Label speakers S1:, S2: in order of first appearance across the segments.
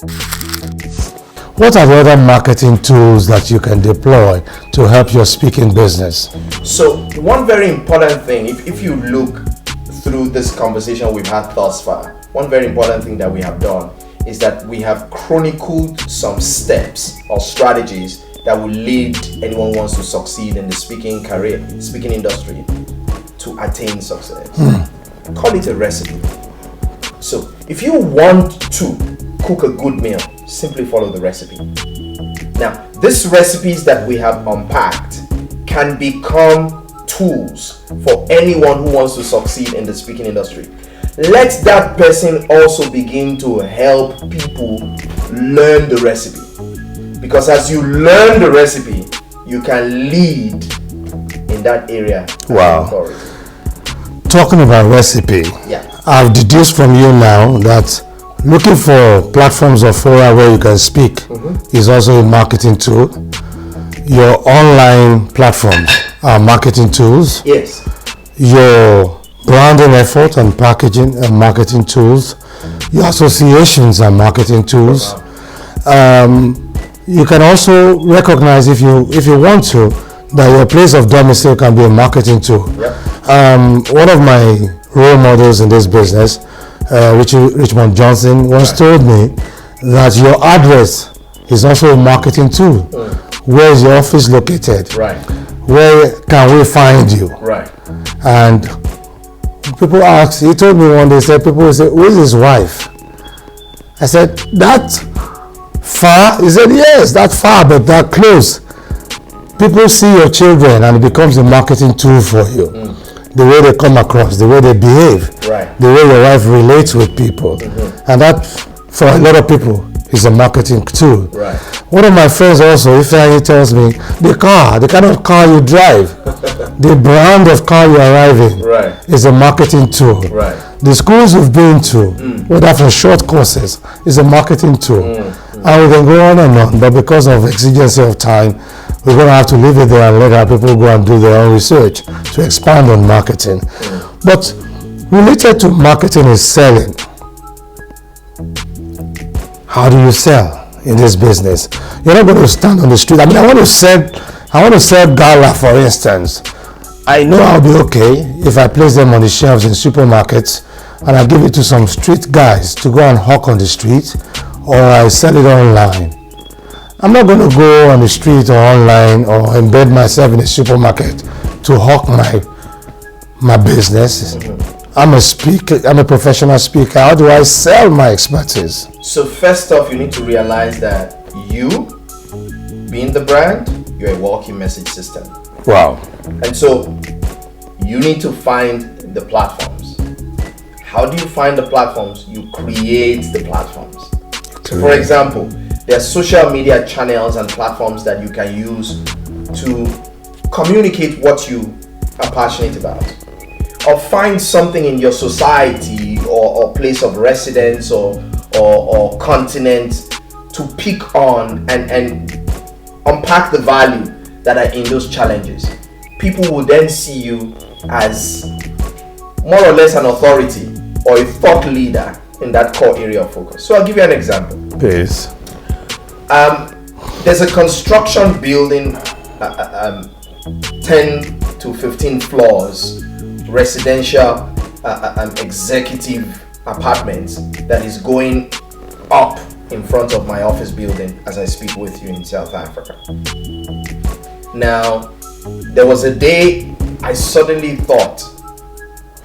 S1: What are the other marketing tools that you can deploy to help your speaking business?
S2: So one very important thing, if you look through this conversation we've had thus far, one very important thing that we have done is that we have chronicled some steps or strategies that will lead anyone who wants to succeed in the speaking career, speaking industry, to attain success. Call it a recipe. So if you want to cook a good meal, simply follow the recipe. Now, these recipes that we have unpacked can become tools for anyone who wants to succeed in the speaking industry. Let that person also begin to help people learn the recipe. Because as you learn the recipe, you can lead in that area.
S1: Wow. Talking about recipe, I've deduced from you now that looking for platforms or fora where you can speak is also a marketing tool. Your online platforms are marketing tools.
S2: Yes.
S1: Your branding effort and packaging and marketing tools. Your associations are marketing tools. You can also recognize, if you want to, that your place of domicile can be a marketing tool. One of my role models in this business, Richmond Johnson, once told me that your address is also a marketing tool. Where is your office located?
S2: Right.
S1: Where can we find you?
S2: Right.
S1: And people ask, he told me one day, people will say, who is his wife? I said, that far? He said, yes, that far, but that close. People see your children and it becomes a marketing tool for you. The way they come across, the way they behave, the way your wife relates with people. And that, for a lot of people, is a marketing tool. One of my friends also, he tells me, the kind of car you drive, the brand of car you arrive in is a marketing tool. The schools you've been to, whether for short courses, is a marketing tool. And we can go on and on, but because of exigency of time, we're going to have to leave it there and let our people go and do their own research to expand on marketing. But related to marketing is selling. How do you sell in this business? You're not going to stand on the street. I mean, I want to sell gala, for instance. I know I'll be okay if I place them on the shelves in supermarkets and I give it to some street guys to go and hawk on the street, or I sell it online. I'm not going to go on the street or online or embed myself in a supermarket to hawk my business. I'm a speaker, I'm a professional speaker. How do I sell my expertise?
S2: So first off, you need to realize that you, being the brand, you're a walking message system.
S1: Wow.
S2: And so you need to find the platforms. How do you find the platforms? You create the platforms. So for example, there are social media channels and platforms that you can use to communicate what you are passionate about. Or find something in your society or place of residence or continent to pick on and unpack the value that are in those challenges. People will then see you as more or less an authority or a thought leader in that core area of focus. So I'll give you an example.
S1: Please.
S2: There's a construction building, 10 to 15 floors, residential executive apartments that is going up in front of my office building as I speak with you in South Africa. Now, there was a day I suddenly thought,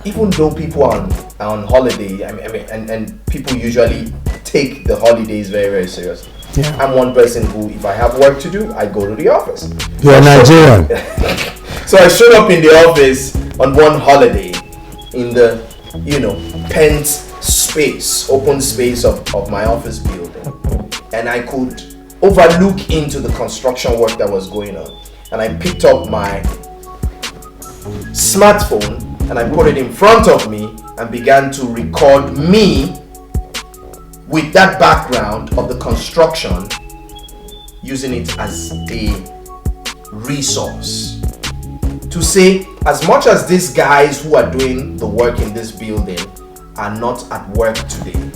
S2: even though people are on holiday, and people usually take the holidays very, very seriously.
S1: Yeah.
S2: I'm one person who, if I have work to do, I go to the office.
S1: You're Nigerian.
S2: So I showed up in the office on one holiday in the, pent space, open space of my office building. And I could overlook into the construction work that was going on. And I picked up my smartphone and I put it in front of me and began to record me with that background of the construction, using it as a resource to say, as much as these guys who are doing the work in this building are not at work today,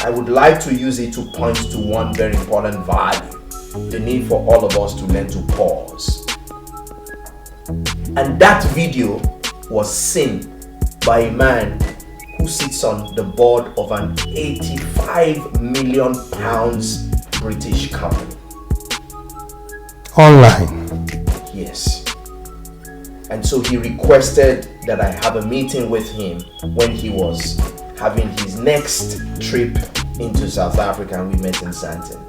S2: I would like to use it to point to one very important value: the need for all of us to learn to pause. And that video was seen by a man who sits on the board of an 85 million pounds British company.
S1: Online.
S2: Yes. And so he requested that I have a meeting with him when he was having his next trip into South Africa, and we met in Sandton.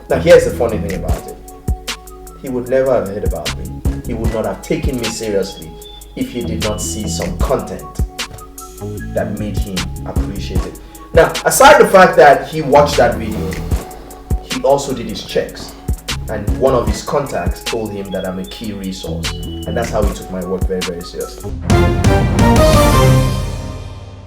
S2: Now here's the funny thing about it. He would never have heard about me. He would not have taken me seriously if he did not see some content that made him appreciate it. Now, aside the fact that he watched that video, he also did his checks. And one of his contacts told him that I'm a key resource. And that's how he took my work very, very seriously.